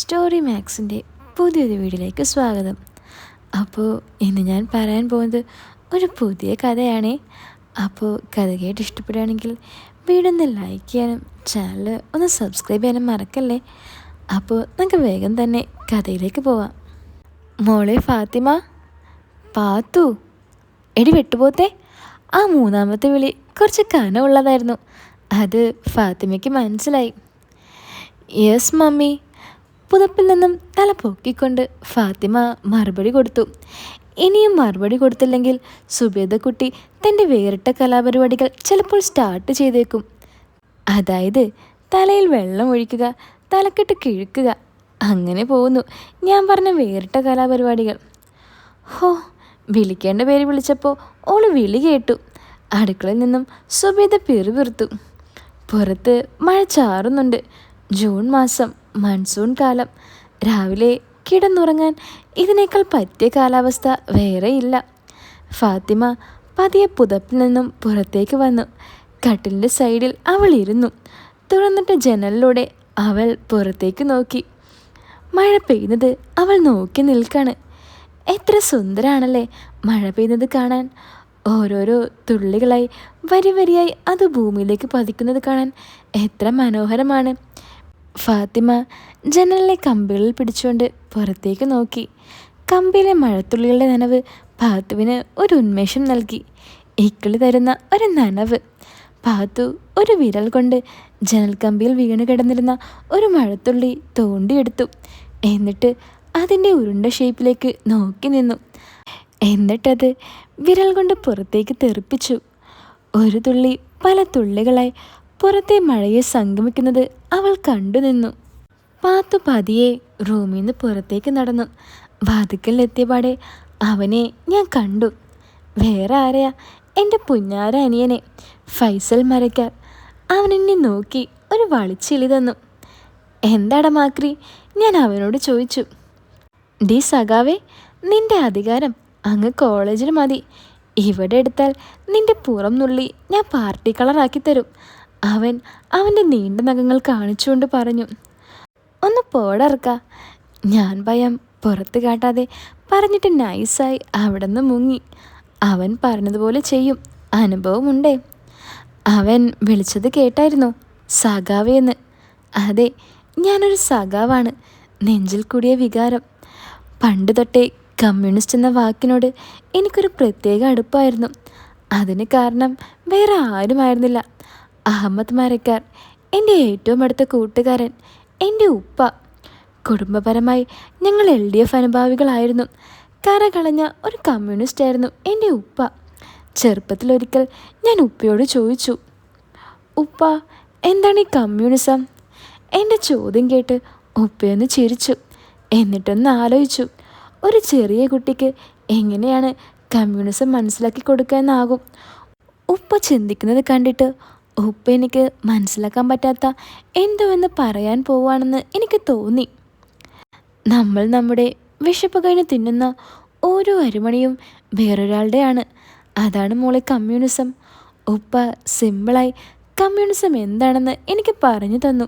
Story മാക്സിൻ്റെ പുതിയൊരു വീഡിയോയിലേക്ക് സ്വാഗതം. അപ്പോൾ ഇന്ന് ഞാൻ പറയാൻ പോകുന്നത് ഒരു പുതിയ കഥയാണേ. അപ്പോൾ കഥ കേട്ട് ഇഷ്ടപ്പെടുകയാണെങ്കിൽ വീഡിയോ ഒന്ന് ലൈക്ക് ചെയ്യാനും ചാനൽ ഒന്ന് സബ്സ്ക്രൈബ് ചെയ്യാനും മറക്കല്ലേ. അപ്പോൾ നമുക്ക് വേഗം തന്നെ കഥയിലേക്ക് പോവാം. മോളെ ഫാത്തിമ, പാത്തു, എടി വെട്ടുപോത്തെ. ആ മൂന്നാമത്തെ വിളി കുറച്ച് കനമുള്ളതായിരുന്നു. അത് ഫാത്തിമയ്ക്ക് മനസ്സിലായി. Yes mummy. പുതപ്പിൽ നിന്നും തല പൊക്കിക്കൊണ്ട് ഫാത്തിമ മറുപടി കൊടുത്തു. ഇനിയും മറുപടി കൊടുത്തില്ലെങ്കിൽ സുബേദ കുട്ടി തൻ്റെ വേറിട്ട കലാപരിപാടികൾ ചിലപ്പോൾ സ്റ്റാർട്ട് ചെയ്തേക്കും. അതായത് തലയിൽ വെള്ളം ഒഴിക്കുക, തലക്കെട്ട് കിഴുക്കുക, അങ്ങനെ പോകുന്നു ഞാൻ പറഞ്ഞ വേറിട്ട കലാപരിപാടികൾ. ഹോ, വിളിക്കേണ്ട പേര് വിളിച്ചപ്പോൾ ഓള് വിളി കേട്ടു. അടുക്കളയിൽ നിന്നും സുബേദ പിറുപിറുത്തു. പുറത്ത് മഴ ചാറുന്നുണ്ട്. ജൂൺ മാസം, മൺസൂൺ കാലം. രാവിലെ കിടന്നുറങ്ങാൻ ഇതിനേക്കാൾ പറ്റിയ കാലാവസ്ഥ വേറെയില്ല. ഫാത്തിമ പതിയെ പുതപ്പിൽ നിന്നും പുറത്തേക്ക് വന്നു. കട്ടിലിൻ്റെ സൈഡിൽ അവൾ ഇരുന്നു. തുറന്നിട്ട ജനലിലൂടെ അവൾ പുറത്തേക്ക് നോക്കി. മഴ പെയ്യുന്നത് അവൾ നോക്കി നിൽക്കാണ്. എത്ര സുന്ദരാണല്ലേ മഴ പെയ്യുന്നത് കാണാൻ. ഓരോരോ തുള്ളികളായി വരി വരിയായി അത് ഭൂമിയിലേക്ക് പതിക്കുന്നത് കാണാൻ എത്ര മനോഹരമാണ്. ഫാത്തിമ ജനലിലെ കമ്പികളിൽ പിടിച്ചുകൊണ്ട് പുറത്തേക്ക് നോക്കി. കമ്പിയിലെ മഴത്തുള്ളികളുടെ നനവ് പാത്തുവിന് ഒരു ഉന്മേഷം നൽകി. ഇക്കിളി തരുന്ന ഒരു നനവ്. പാത്തു ഒരു വിരൽ കൊണ്ട് ജനൽ കമ്പിയിൽ വീണ് കിടന്നിരുന്ന ഒരു മഴത്തുള്ളി തോണ്ടിയെടുത്തു. എന്നിട്ട് അതിൻ്റെ ഉരുണ്ട ഷേപ്പിലേക്ക് നോക്കി നിന്നു. എന്നിട്ടത് വിരൽ കൊണ്ട് പുറത്തേക്ക് തെറിപ്പിച്ചു. ഒരു തുള്ളി പല തുള്ളികളായി പുറത്തെ മഴയെ സംഗമിക്കുന്നത് അവൾ കണ്ടു നിന്നു. പാത്തു പതിയെ റൂമിൽ നിന്ന് പുറത്തേക്ക് നടന്നു. വാതിക്കലിലെത്തിയപാടെ അവനെ ഞാൻ കണ്ടു. വേറെ ആരെയാ, എൻ്റെ പുന്നാര അനിയനെ, ഫൈസൽ മരക്കാർ. അവനെന്നെ നോക്കി ഒരു വളിച്ചിളി തന്നു. എന്താടാ മാക്രി, ഞാൻ അവനോട് ചോദിച്ചു. ഡി സഖാവേ, നിന്റെ അധികാരം അങ്ങ് കോളേജിൽ മതി. ഇവിടെ എടുത്താൽ നിന്റെ പുറം നുള്ളി ഞാൻ പാർട്ടി കളറാക്കി തരും. അവൻ അവൻ്റെ നീണ്ട നഖങ്ങൾ കാണിച്ചുകൊണ്ട് പറഞ്ഞു. ഒന്ന് പോടർക്ക. ഞാൻ ഭയം പുറത്ത് കാട്ടാതെ പറഞ്ഞിട്ട് നൈസായി അവിടെ നിന്ന് മുങ്ങി. അവൻ പറഞ്ഞതുപോലെ ചെയ്യും, അനുഭവമുണ്ടേ. അവൻ വിളിച്ചത് കേട്ടായിരുന്നു, സഖാവേന്ന്. അതെ, ഞാനൊരു സഖാവാണ്. നെഞ്ചിൽ കൂടിയ വികാരം. പണ്ട് തൊട്ടേ കമ്മ്യൂണിസ്റ്റ് എന്ന വാക്കിനോട് എനിക്കൊരു പ്രത്യേക അടുപ്പായിരുന്നു. അതിന് കാരണം വേറെ ആരുമായിരുന്നില്ല, അഹമ്മദ് മരക്കാർ, എൻ്റെ ഏറ്റവും അടുത്ത കൂട്ടുകാരൻ, എൻ്റെ ഉപ്പ. കുടുംബപരമായി ഞങ്ങൾ LDF അനുഭാവികളായിരുന്നു. കറകളഞ്ഞ ഒരു കമ്മ്യൂണിസ്റ്റായിരുന്നു എൻ്റെ ഉപ്പ. ചെറുപ്പത്തിലൊരിക്കൽ ഞാൻ ഉപ്പയോട് ചോദിച്ചു, ഉപ്പ, എന്താണ് ഈ കമ്മ്യൂണിസം? എൻ്റെ ചോദ്യം കേട്ട് ഉപ്പയൊന്ന് ചിരിച്ചു. എന്നിട്ടൊന്ന് ആലോചിച്ചു, ഒരു ചെറിയ കുട്ടിക്ക് എങ്ങനെയാണ് കമ്മ്യൂണിസം മനസ്സിലാക്കി കൊടുക്കാനാകും? ഉപ്പ ചിന്തിക്കുന്നത് കണ്ടിട്ട് ഉപ്പ എനിക്ക് മനസ്സിലാക്കാൻ പറ്റാത്ത എന്തോ എന്ന് പറയാൻ പോവുകയാണെന്ന് എനിക്ക് തോന്നി. നമ്മൾ നമ്മുടെ വിശപ്പ് കഴിഞ്ഞ് തിന്നുന്ന ഓരോ അരിമണിയും വേറൊരാളുടെയാണ്. അതാണ് മോളെ കമ്മ്യൂണിസം. ഉപ്പ സിമ്പിളായി കമ്മ്യൂണിസം എന്താണെന്ന് എനിക്ക് പറഞ്ഞു തന്നു.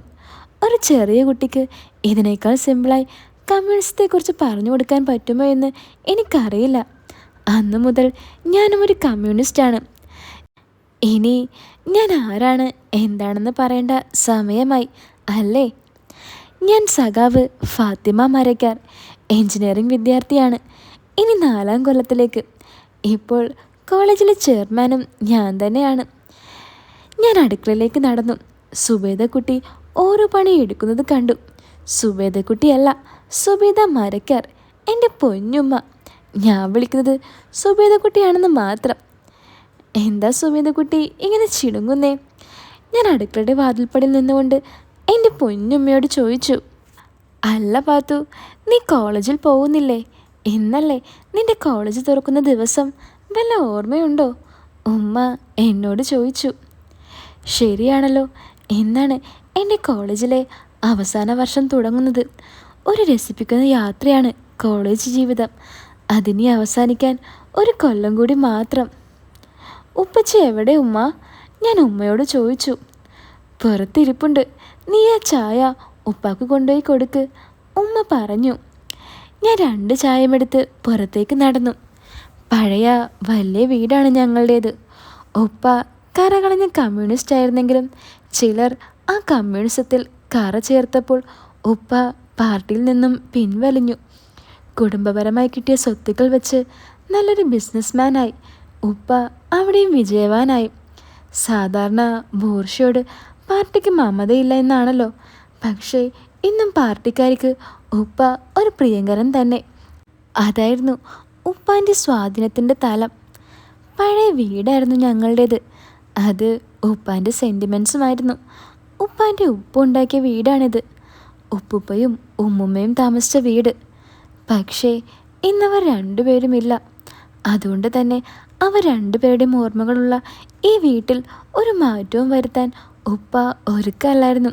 ഒരു ചെറിയ കുട്ടിക്ക് ഇതിനേക്കാൾ സിമ്പിളായി കമ്മ്യൂണിസത്തെക്കുറിച്ച് പറഞ്ഞു കൊടുക്കാൻ പറ്റുമോ എന്ന് എനിക്കറിയില്ല. അന്നു മുതൽ ഞാനും ഒരു കമ്മ്യൂണിസ്റ്റാണ്. ഇനി ഞാൻ ആരാണ് എന്താണെന്ന് പറയേണ്ട സമയമായി അല്ലേ? ഞാൻ സഖാവ് ഫാത്തിമ മരക്കാർ, എൻജിനീയറിംഗ് വിദ്യാർത്ഥിയാണ്. ഇനി 4ാം കൊല്ലത്തിലേക്ക്. ഇപ്പോൾ കോളേജിലെ ചെയർമാനും ഞാൻ തന്നെയാണ്. ഞാൻ അടുക്കളയിലേക്ക് നടന്നു. സുബേദ കുട്ടി ഓരോ പണി എടുക്കുന്നത് കണ്ടു. സുബേദ കുട്ടിയല്ല, സുബേദ മരക്കാർ, എൻ്റെ പൊന്നുമ്മ. ഞാൻ വിളിക്കുന്നത് സുബേദ കുട്ടിയാണെന്ന് മാത്രം. എന്താ സുബേദ കുട്ടി ഇങ്ങനെ ചിടുങ്ങുന്നേ? ഞാൻ അടുക്കളയുടെ വാതിൽപ്പടിയിൽ നിന്നുകൊണ്ട് എൻ്റെ പൊന്നുമ്മയോട് ചോദിച്ചു. അല്ല പാത്തു, നീ കോളേജിൽ പോകുന്നില്ലേ? ഇന്നല്ലേ നിൻ്റെ കോളേജ് തുറക്കുന്ന ദിവസം, വല്ല ഓർമ്മയുണ്ടോ? ഉമ്മ എന്നോട് ചോദിച്ചു. ശരിയാണല്ലോ, ഇന്നാണ് എൻ്റെ കോളേജിലെ അവസാന വർഷം തുടങ്ങുന്നത്. ഒരു രസിപ്പിക്കുന്ന യാത്രയാണ് കോളേജ് ജീവിതം. അതിനി അവസാനിക്കാൻ ഒരു കൊല്ലം കൂടി മാത്രം. ഉപ്പച്ചി എവിടെ ഉമ്മ? ഞാൻ ഉമ്മയോട് ചോദിച്ചു. പുറത്തിരിപ്പുണ്ട്, നീ ആ ചായ ഉപ്പാക്ക് കൊണ്ടുപോയി കൊടുക്ക്. ഉമ്മ പറഞ്ഞു. ഞാൻ 2 ചായമെടുത്ത് പുറത്തേക്ക് നടന്നു. പഴയ വലിയ വീടാണ് ഞങ്ങളുടേത്. ഉപ്പ കറകളഞ്ഞ കമ്മ്യൂണിസ്റ്റ് ആയിരുന്നെങ്കിലും ചിലർ ആ കമ്മ്യൂണിസത്തിൽ കറ ചേർത്തപ്പോൾ ഉപ്പ പാർട്ടിയിൽ നിന്നും പിൻവലിഞ്ഞു. കുടുംബപരമായി കിട്ടിയ സ്വത്തുക്കൾ വെച്ച് നല്ലൊരു ബിസിനസ്മാനായി. ഉപ്പ അവിടെയും വിജയവാനായി. സാധാരണ ബൂർഷയോട് പാർട്ടിക്ക് മമതയില്ല എന്നാണല്ലോ. പക്ഷേ ഇന്നും പാർട്ടിക്കാർക്ക് ഉപ്പ ഒരു പ്രിയങ്കരൻ തന്നെ. അതായിരുന്നു ഉപ്പാൻ്റെ സ്വാധീനത്തിൻ്റെ തലം. പഴയ വീടായിരുന്നു ഞങ്ങളുടേത്. അത് ഉപ്പാൻ്റെ സെൻറ്റിമെൻസുമായിരുന്നു. ഉപ്പാൻ്റെ ഉപ്പ ഉണ്ടാക്കിയ വീടാണിത്. ഉപ്പുപ്പയും ഉമ്മുമ്മയും താമസിച്ച വീട്. പക്ഷേ ഇന്നവർ 2 പേരുമില്ല. അതുകൊണ്ട് തന്നെ അവർ 2 പേരുടെയും ഓർമ്മകളുള്ള ഈ വീട്ടിൽ ഒരു മാറ്റവും വരുത്താൻ ഉപ്പ ഒരുക്കല്ലായിരുന്നു.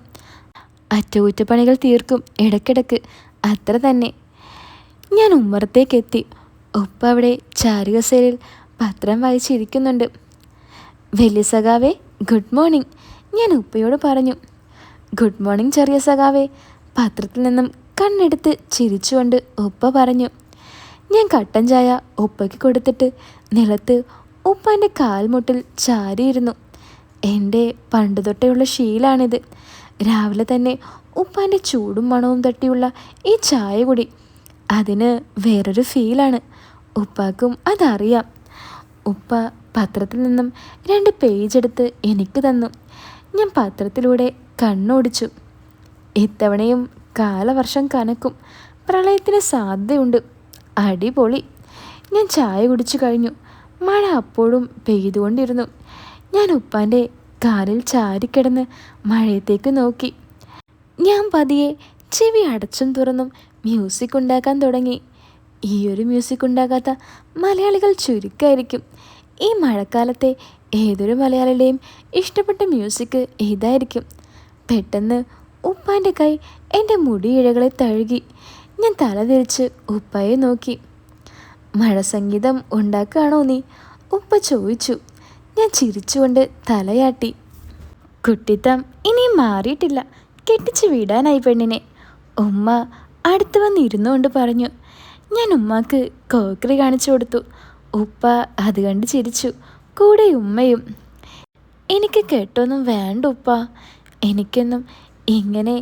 അറ്റകുറ്റപ്പണികൾ തീർക്കും ഇടയ്ക്കിടയ്ക്ക്, അത്ര തന്നെ. ഞാൻ ഉമ്മറത്തേക്കെത്തി. ഉപ്പ അവിടെ ചാരുകസേരയിൽ പത്രം വായിച്ചിരിക്കുന്നുണ്ട്. വലിയ സഖാവേ, ഗുഡ് മോർണിംഗ്, ഞാൻ ഉപ്പയോട് പറഞ്ഞു. ഗുഡ് മോർണിംഗ് ചെറിയ സഖാവേ, പത്രത്തിൽ നിന്നും കണ്ണെടുത്ത് ചിരിച്ചുകൊണ്ട് ഉപ്പ പറഞ്ഞു. ഞാൻ കട്ടൻ ചായ ഉപ്പയ്ക്ക് കൊടുത്തിട്ട് നിലത്ത് ഉപ്പാൻ്റെ കാൽമുട്ടിൽ ചാരിയിരുന്നു. എൻ്റെ പണ്ട് തൊട്ടേയുള്ള ശീലാണിത്. രാവിലെ തന്നെ ഉപ്പാൻ്റെ ചൂടും മണവും തട്ടിയുള്ള ഈ ചായ കുടി, അതിന് വേറൊരു ഫീലാണ്. ഉപ്പാക്കും അതറിയാം. ഉപ്പ പത്രത്തിൽ നിന്നും 2 പേജ് എടുത്ത് എനിക്ക് തന്നു. ഞാൻ പത്രത്തിലൂടെ കണ്ണോടിച്ചു. ഇത്തവണയും കാലവർഷം കനക്കും, പ്രളയത്തിന് സാധ്യതയുണ്ട്. അടിപൊളി. ഞാൻ ചായ കുടിച്ചു കഴിഞ്ഞു. മഴ അപ്പോഴും പെയ്തുകൊണ്ടിരുന്നു. ഞാൻ ഉപ്പാൻ്റെ കാലിൽ ചാരിക്കിടന്ന് മഴയത്തേക്ക് നോക്കി. ഞാൻ പതിയെ ചെവി അടച്ചും തുറന്നും മ്യൂസിക് ഉണ്ടാക്കാൻ തുടങ്ങി. ഈയൊരു മ്യൂസിക് ഉണ്ടാക്കാത്ത മലയാളികൾ ചുരുക്കമായിരിക്കും. ഈ മഴക്കാലത്തെ ഏതൊരു മലയാളിയുടെയും ഇഷ്ടപ്പെട്ട മ്യൂസിക് ഇതായിരിക്കും. പെട്ടെന്ന് ഉപ്പാൻ്റെ കൈ എൻ്റെ മുടിയിഴകളെ തഴുകി. ഞാൻ തലതിരിച്ച് ഉപ്പയെ നോക്കി. മഴ സംഗീതം ഉണ്ടാക്കുകയാണോ നീ? ഉപ്പ ചോദിച്ചു. ഞാൻ ചിരിച്ചുകൊണ്ട് തലയാട്ടി. കുട്ടിത്തം ഇനിയും മാറിയിട്ടില്ല, കെട്ടിച്ചു വിടാനായി പെണ്ണിനെ, ഉമ്മ അടുത്ത് വന്നിരുന്നുകൊണ്ട് പറഞ്ഞു. ഞാൻ ഉമ്മാക്ക് കോക്കറി കാണിച്ചു കൊടുത്തു. ഉപ്പ അത് കണ്ട് ചിരിച്ചു, കൂടെ ഉമ്മയും. എനിക്ക് കെട്ടൊന്നും വേണ്ട ഉപ്പ, എനിക്കെന്നും ഇങ്ങനെ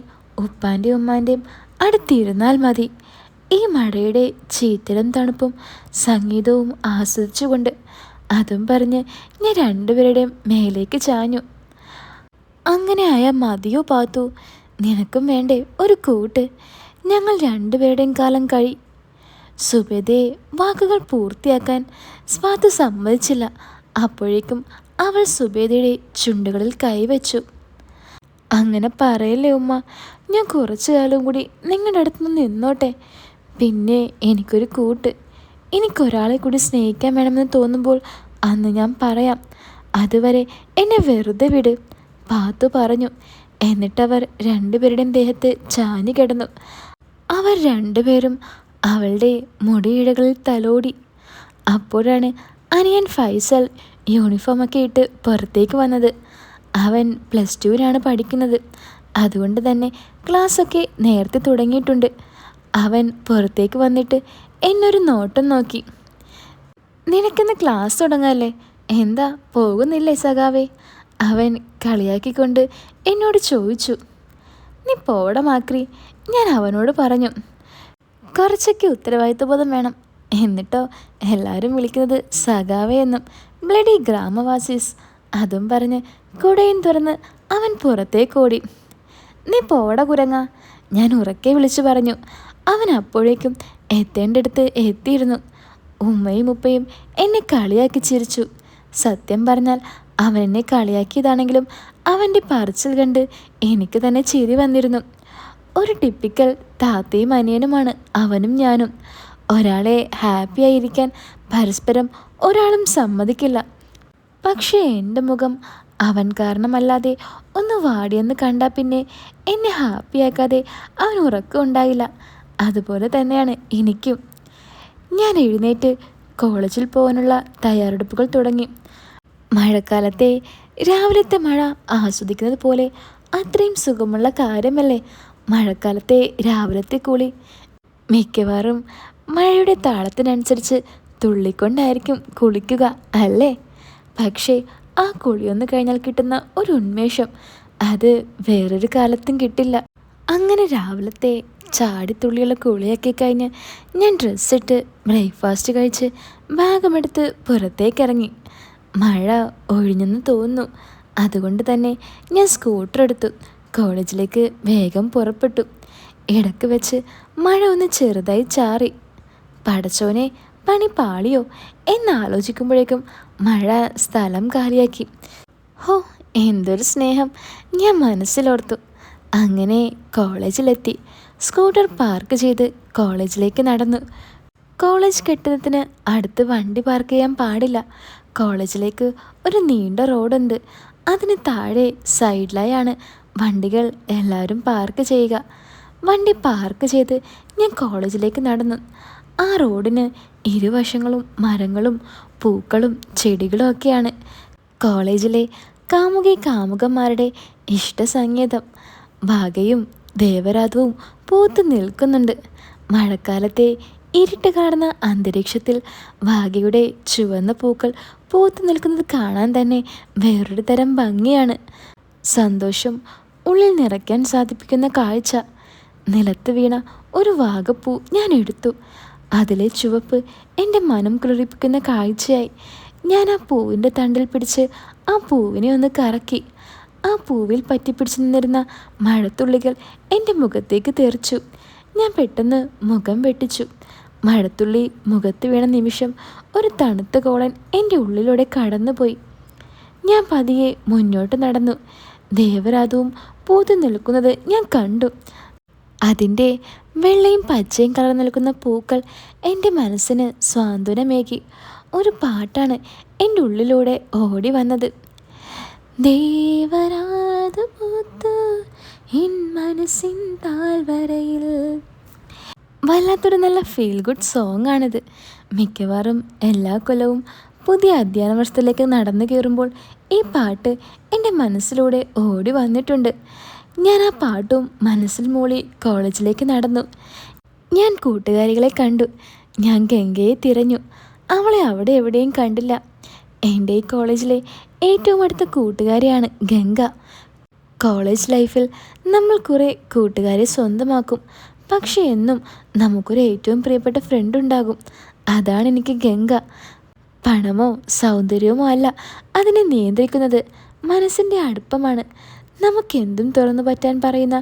ഉപ്പാൻ്റെയും ഉമ്മാൻ്റെയും അടുത്തിരുന്നാൽ മതി. ഈ മഴയുടെ ചീത്തലും തണുപ്പും സംഗീതവും ആസ്വദിച്ചുകൊണ്ട് അതും പറഞ്ഞ് ഞാൻ 2 പേരുടെയും മേലേക്ക് ചാഞ്ഞു. അങ്ങനെ ആയാൽ മതിയോ പാത്തു? നിനക്കും വേണ്ടേ ഒരു കൂട്ട്? ഞങ്ങൾ 2 പേരുടെയും കാലം കഴി. സുബേദയെ വാക്കുകൾ പൂർത്തിയാക്കാൻ സ്വാതു സമ്മതിച്ചില്ല. അപ്പോഴേക്കും അവൾ സുബേദയുടെ ചുണ്ടുകളിൽ കൈവച്ചു. അങ്ങനെ പറയല്ലേ ഉമ്മ, ഞാൻ കുറച്ചു കാലം കൂടി നിങ്ങളുടെ അടുത്തുനിന്ന് നിന്നോട്ടെ. പിന്നെ എനിക്കൊരു കൂട്ട്. എനിക്കൊരാളെ കൂടി സ്നേഹിക്കാൻ വേണമെന്ന് തോന്നുമ്പോൾ അന്ന് ഞാൻ പറയാം. അതുവരെ എന്നെ വെറുതെ വിട്, പാത്തു പറഞ്ഞു. എന്നിട്ടവർ 2 പേരുടെയും ദേഹത്ത് ചാഞ്ഞു കിടന്നു. അവർ 2 പേരും അവളുടെ മുടിയിഴകളിൽ തലോടി. അപ്പോഴാണ് അനിയൻ ഫൈസൽ യൂണിഫോമൊക്കെ ഇട്ട് പുറത്തേക്ക് വന്നത്. അവൻ +2-നാണ് പഠിക്കുന്നത്. അതുകൊണ്ട് തന്നെ ക്ലാസ്സൊക്കെ നേരത്തെ തുടങ്ങിയിട്ടുണ്ട്. അവൻ പുറത്തേക്ക് വന്നിട്ട് എന്നൊരു നോട്ടം നോക്കി. നിനക്കിന്ന് ക്ലാസ് തുടങ്ങാല്ലേ, എന്താ പോകുന്നില്ലേ സഖാവേ? അവൻ കളിയാക്കിക്കൊണ്ട് എന്നോട് ചോദിച്ചു. നീ പോടമാക്രി, ഞാൻ അവനോട് പറഞ്ഞു. കുറച്ചൊക്കെ ഉത്തരവാദിത്വബോധം വേണം. എന്നിട്ടോ എല്ലാവരും വിളിക്കുന്നത് സഖാവേ എന്നും, ബ്ലഡി ഗ്രാമവാസീസ്. അതും പറഞ്ഞ് കുടയും തുറന്ന് അവൻ പുറത്തേക്കോടി. നീ പോട കുരങ്ങ, ഞാൻ ഉറക്കെ വിളിച്ചു പറഞ്ഞു. അവൻ അപ്പോഴേക്കും എത്തേണ്ടടുത്ത് എത്തിയിരുന്നു. ഉമ്മയും ഉപ്പയും എന്നെ കളിയാക്കി ചിരിച്ചു. സത്യം പറഞ്ഞാൽ അവൻ എന്നെ കളിയാക്കിയതാണെങ്കിലും അവൻ്റെ പറച്ചിൽ കണ്ട് എനിക്ക് തന്നെ ചിരി വന്നിരുന്നു. ഒരു ടിപ്പിക്കൽ താത്തയും അനിയനുമാണ് അവനും ഞാനും. ഒരാളെ ഹാപ്പിയായിരിക്കാൻ പരസ്പരം ഒരാളും സമ്മതിക്കില്ല. പക്ഷേ എൻ്റെ മുഖം അവൻ കാരണമല്ലാതെ ഒന്ന് വാടിയെന്ന് കണ്ടാൽ പിന്നെ എന്നെ ഹാപ്പിയാക്കാതെ അവൻ ഉറക്കം ഉണ്ടായില്ല. അതുപോലെ തന്നെയാണ് എനിക്കും. ഞാൻ എഴുന്നേറ്റ് കോളേജിൽ പോകാനുള്ള തയ്യാറെടുപ്പുകൾ തുടങ്ങി. മഴക്കാലത്തെ രാവിലത്തെ മഴ ആസ്വദിക്കുന്നത് പോലെ അത്രയും സുഖമുള്ള കാര്യമല്ലേ മഴക്കാലത്തെ രാവിലത്തെ കുളി മിക്കവാറും മഴയുടെ താളത്തിനനുസരിച്ച് തുള്ളിക്കൊണ്ടായിരിക്കും കുളിക്കുക അല്ലേ? പക്ഷേ ആ കുളിയൊന്ന് കഴിഞ്ഞാൽ കിട്ടുന്ന ഒരു ഉന്മേഷം അത് വേറൊരു കാലത്തും കിട്ടില്ല. അങ്ങനെ രാവിലത്തെ ചാടിത്തുള്ളിയുള്ള കുളിയൊക്കെ കഴിഞ്ഞ് ഞാൻ ഡ്രസ്സിട്ട് ബ്രേക്ക്ഫാസ്റ്റ് കഴിച്ച് ബാഗുമെടുത്ത് പുറത്തേക്കിറങ്ങി. മഴ ഒഴിഞ്ഞെന്ന് തോന്നുന്നു. അതുകൊണ്ട് തന്നെ ഞാൻ സ്കൂട്ടർ എടുത്തു കോളേജിലേക്ക് വേഗം പുറപ്പെട്ടു. ഇടയ്ക്ക് വെച്ച് മഴ ഒന്ന് ചെറുതായി ചാറി. പടച്ചോനെ, പണി പാളിയോ എന്നാലോചിക്കുമ്പോഴേക്കും മഴ സ്ഥലം കാലിയാക്കി. ഹോ, എന്തൊരു സ്നേഹം, ഞാൻ മനസ്സിലോർത്തു. അങ്ങനെ കോളേജിലെത്തി. സ്കൂട്ടർ പാർക്ക് ചെയ്ത് കോളേജിലേക്ക് നടന്നു. കോളേജ് കെട്ടിടത്തിന് അടുത്ത് വണ്ടി പാർക്ക് ചെയ്യാൻ പാടില്ല. കോളേജിലേക്ക് ഒരു നീണ്ട റോഡുണ്ട്. അതിന് താഴെ സൈഡിലായാണ് വണ്ടികൾ എല്ലാവരും പാർക്ക് ചെയ്യുക. വണ്ടി പാർക്ക് ചെയ്ത് ഞാൻ കോളേജിലേക്ക് നടന്നു. ആ റോഡിന് ഇരുവശങ്ങളും മരങ്ങളും പൂക്കളും ചെടികളും ഒക്കെയാണ്. കോളേജിലെ കാമുകി കാമുകന്മാരുടെ ഇഷ്ടസംഗീതം ഭാഗയും ദേവരാധവും പൂത്തു നിൽക്കുന്നുണ്ട്. മഴക്കാലത്തെ ഇരുട്ട് കാണുന്ന അന്തരീക്ഷത്തിൽ ഭാഗ്യയുടെ ചുവന്ന പൂക്കൾ പൂത്തു നിൽക്കുന്നത് കാണാൻ തന്നെ വേറൊരു തരം ഭംഗിയാണ്. സന്തോഷം ഉള്ളിൽ നിറയ്ക്കാൻ സാധിപ്പിക്കുന്ന കാഴ്ച. നിലത്ത് വീണ ഒരു വാഗപ്പൂ ഞാൻ എടുത്തു. അതിലെ ചുവപ്പ് എൻ്റെ മനം കുളിർപ്പിക്കുന്ന കാഴ്ചയായി. ഞാൻ ആ പൂവിൻ്റെ തണ്ടിൽ പിടിച്ച് ആ പൂവിനെ ഒന്ന് കറക്കി. ആ പൂവിൽ പറ്റിപ്പിടിച്ച് നിന്നിരുന്ന മഴത്തുള്ളികൾ എൻ്റെ മുഖത്തേക്ക് തെറിച്ചു. ഞാൻ പെട്ടെന്ന് മുഖം വെട്ടിച്ചു. മഴത്തുള്ളി മുഖത്ത് വീണ നിമിഷം ഒരു തണുത്ത കോളൻ എൻ്റെ ഉള്ളിലൂടെ കടന്നുപോയി. ഞാൻ പതിയെ മുന്നോട്ട് നടന്നു. ദേവരാധവും പൂത്തു നിൽക്കുന്നത് ഞാൻ കണ്ടു. അതിൻ്റെ വെള്ളയും പച്ചയും കളർ നിൽക്കുന്ന പൂക്കൾ എൻ്റെ മനസ്സിന് സ്വാന്തനമേകി. ഒരു പാട്ടാണ് എൻ്റെ ഉള്ളിലൂടെ ഓടി വന്നത്. ദേവരാധ പൂത്തു എൻ മനസ്സിൻ താഴ്വരയിൽ. വല്ലാത്തൊരു നല്ല ഫീൽ ഗുഡ് സോങ് ആണിത്. മിക്കവാറും എല്ലാ കൊല്ലവും പുതിയ അധ്യയന വർഷത്തിലേക്ക് നടന്നു കയറുമ്പോൾ ഈ പാട്ട് എൻ്റെ മനസ്സിലൂടെ ഓടി വന്നിട്ടുണ്ട്. ഞാൻ ആ പാട്ടും മനസ്സിൽ മൂളി കോളേജിലേക്ക് നടന്നു. ഞാൻ കൂട്ടുകാരികളെ കണ്ടു. ഞാൻ ഗംഗയെ തിരഞ്ഞു. അവളെ അവിടെ എവിടെയും കണ്ടില്ല. എൻ്റെ ഈ കോളേജിലെ ഏറ്റവും അടുത്ത കൂട്ടുകാരിയാണ് ഗംഗ. കോളേജ് ലൈഫിൽ നമ്മൾ കുറേ കൂട്ടുകാരെ സ്വന്തമാക്കും. പക്ഷേ എന്നും നമുക്കൊരു ഏറ്റവും പ്രിയപ്പെട്ട ഫ്രണ്ട് ഉണ്ടാകും. അതാണ് എനിക്ക് ഗംഗ. പണമോ സൗന്ദര്യമോ അല്ല അതിനെ നിയന്ത്രിക്കുന്നത്, മനസ്സിൻ്റെ അടുപ്പമാണ്. നമുക്കെന്തും തുറന്നു പറ്റാൻ പറയുന്ന,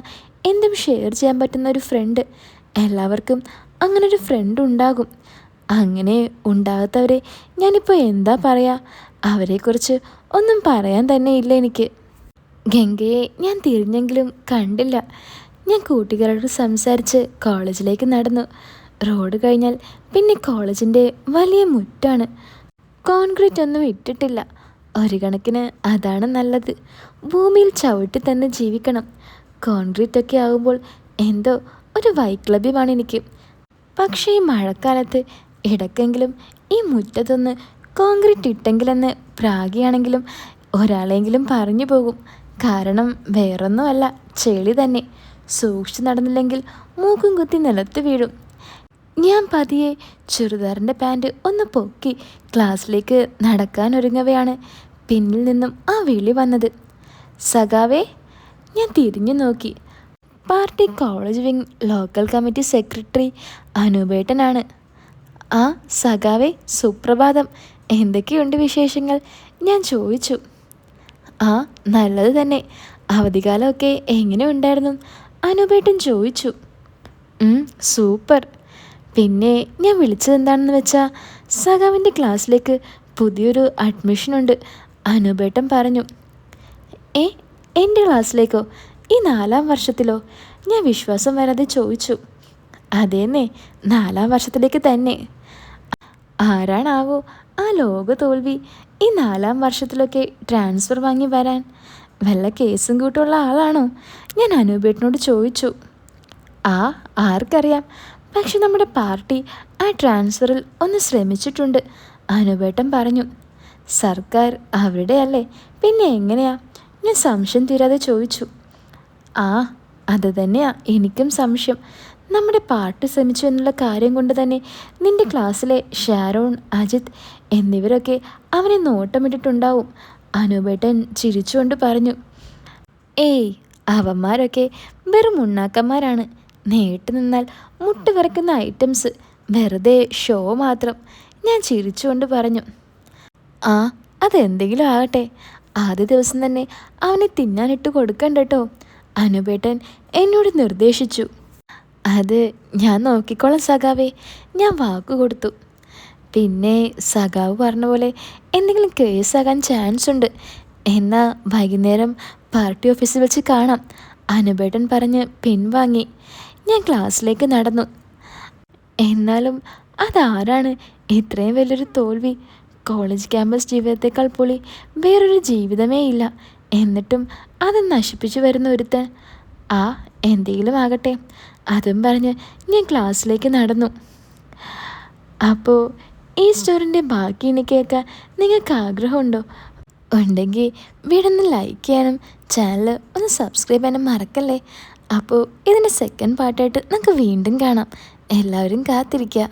എന്തും ഷെയർ ചെയ്യാൻ പറ്റുന്ന ഒരു ഫ്രണ്ട്. എല്ലാവർക്കും അങ്ങനൊരു ഫ്രണ്ട് ഉണ്ടാകും. അങ്ങനെ ഉണ്ടാകാത്തവരെ ഞാനിപ്പോൾ എന്താ പറയുക? അവരെക്കുറിച്ച് ഒന്നും പറയാൻ തന്നെ ഇല്ല എനിക്ക്. ഗംഗയെ ഞാൻ തിരിഞ്ഞെങ്കിലും കണ്ടില്ല. ഞാൻ കൂട്ടുകാരോട് സംസാരിച്ച് കോളേജിലേക്ക് നടന്നു. റോഡ് കഴിഞ്ഞാൽ പിന്നെ കോളേജിൻ്റെ വലിയ മുറ്റാണ്. കോൺക്രീറ്റ് ഒന്നും ഇട്ടിട്ടില്ല. ഒരു കണക്കിന് അതാണ് നല്ലത്. ഭൂമിയിൽ ചവിട്ടി തന്നെ ജീവിക്കണം. കോൺക്രീറ്റൊക്കെ ആകുമ്പോൾ എന്തോ ഒരു വൈക്ലഭ്യമാണ് എനിക്ക്. പക്ഷേ ഈ മഴക്കാലത്ത് ഇടയ്ക്കെങ്കിലും ഈ മുറ്റത്തൊന്ന് കോൺക്രീറ്റ് ഇട്ടെങ്കിലെന്ന് പ്രാഗിയാണെങ്കിലും ഒരാളെങ്കിലും പറഞ്ഞു പോകും. കാരണം വേറൊന്നുമല്ല, ചെളി തന്നെ. സൂക്ഷിച്ച് നടന്നില്ലെങ്കിൽ മൂക്കും കുത്തി നിലത്ത് വീഴും. ഞാൻ പതിയെ ചുരിദാറിൻ്റെ പാൻറ് ഒന്ന് പൊക്കി ക്ലാസ്സിലേക്ക് നടക്കാനൊരുങ്ങവെയാണ് പിന്നിൽ നിന്നും ആ വിളി വന്നത്. സഖാവേ. ഞാൻ തിരിഞ്ഞു നോക്കി. Party college wing local committee secretary അനൂപേട്ടനാണ്. ആ സഖാവേ, സുപ്രഭാതം. എന്തൊക്കെയുണ്ട് വിശേഷങ്ങൾ? ഞാൻ ചോദിച്ചു. ആ, നല്ലത് തന്നെ. അവധിക്കാലമൊക്കെ എങ്ങനെ ഉണ്ടായിരുന്നു? അനൂപേട്ടൻ ചോദിച്ചു. സൂപ്പർ. പിന്നെ ഞാൻ വിളിച്ചതെന്താണെന്ന് വെച്ചാൽ സഖാവിൻ്റെ ക്ലാസ്സിലേക്ക് പുതിയൊരു അഡ്മിഷനുണ്ട്. അനൂപേട്ടൻ പറഞ്ഞു. എൻ്റെ ക്ലാസ്സിലേക്കോ? ഈ 4ാം വർഷത്തിലോ? ഞാൻ വിശ്വാസം വരാതെ ചോദിച്ചു. അതേന്നേ, 4ാം വർഷത്തിലേക്ക് തന്നെ. ആരാണാവോ ആ ലോക തോൽവി ഈ 4ാം വർഷത്തിലൊക്കെ ട്രാൻസ്ഫർ വാങ്ങി വരാൻ? വല്ല കേസും കൂട്ടുള്ള ആളാണോ? ഞാൻ അനൂപേട്ടനോട് ചോദിച്ചു. ആർക്കറിയാം. പക്ഷെ നമ്മുടെ പാർട്ടി ആ ട്രാൻസ്ഫറിൽ ഒന്ന് ശ്രമിച്ചിട്ടുണ്ട്, അനൂപേട്ടൻ പറഞ്ഞു. സർക്കാർ അവരുടെ അല്ലേ, പിന്നെ എങ്ങനെയാ? ഞാൻ സംശയം തീരാതെ ചോദിച്ചു. അത് തന്നെയാ എനിക്കും സംശയം. നമ്മുടെ പാട്ട് ശ്രമിച്ചു എന്നുള്ള കാര്യം കൊണ്ട് തന്നെ നിന്റെ ക്ലാസ്സിലെ ഷാരോൺ, അജിത് എന്നിവരൊക്കെ അവനെ നോട്ടമിട്ടിട്ടുണ്ടാവും. അനൂപേട്ടൻ ചിരിച്ചുകൊണ്ട് പറഞ്ഞു. ഏയ്, അവന്മാരൊക്കെ വെറും ഉണ്ണാക്കന്മാരാണ്. നേട്ട് നിന്നാൽ മുട്ട് വിറക്കുന്ന ഐറ്റംസ്. വെറുതെ ഷോ മാത്രം. ഞാൻ ചിരിച്ചുകൊണ്ട് പറഞ്ഞു. ആ, അതെന്തെങ്കിലും ആകട്ടെ. ആദ്യ ദിവസം തന്നെ അവനെ തിന്നാനിട്ട് കൊടുക്കണ്ട കേട്ടോ, അനുപേട്ടൻ എന്നോട് നിർദ്ദേശിച്ചു. അത് ഞാൻ നോക്കിക്കോളാം സഖാവേ, ഞാൻ വാക്ക് കൊടുത്തു. പിന്നെ സഖാവ് പറഞ്ഞ പോലെ എന്തെങ്കിലും കേസാകാൻ ചാൻസ് ഉണ്ട്. എന്നാൽ വൈകുന്നേരം പാർട്ടി ഓഫീസിൽ വെച്ച് കാണാം, അനുപേട്ടൻ പറഞ്ഞ് പിൻവാങ്ങി. ഞാൻ ക്ലാസ്സിലേക്ക് നടന്നു. എന്നാലും അതാരാണ് ഇത്രയും വലിയൊരു തോൽവി? കോളേജ് ക്യാമ്പസ് ജീവിതത്തേക്കാൾ പൊളി വേറൊരു ജീവിതമേ ഇല്ല. എന്നിട്ടും അത് നശിപ്പിച്ചു വരുന്ന ഒരുത്തൻ. ആ, എന്തെങ്കിലും ആകട്ടെ, അതും പറഞ്ഞ് ഞാൻ ക്ലാസ്സിലേക്ക് നടന്നു. അപ്പോൾ ഈ സ്റ്റോറിൻ്റെ ബാക്കി ഇനി കേൾക്കാൻ നിങ്ങൾക്ക് ആഗ്രഹമുണ്ടോ? ഉണ്ടെങ്കിൽ വീടൊന്ന് ലൈക്ക് ചെയ്യാനും ചാനൽ ഒന്ന് സബ്സ്ക്രൈബ് ചെയ്യാനും മറക്കല്ലേ. അപ്പോൾ ഇതിൻ്റെ സെക്കൻഡ് പാർട്ടായിട്ട് നമുക്ക് വീണ്ടും കാണാം. എല്ലാവരും കാത്തിരിക്കുക.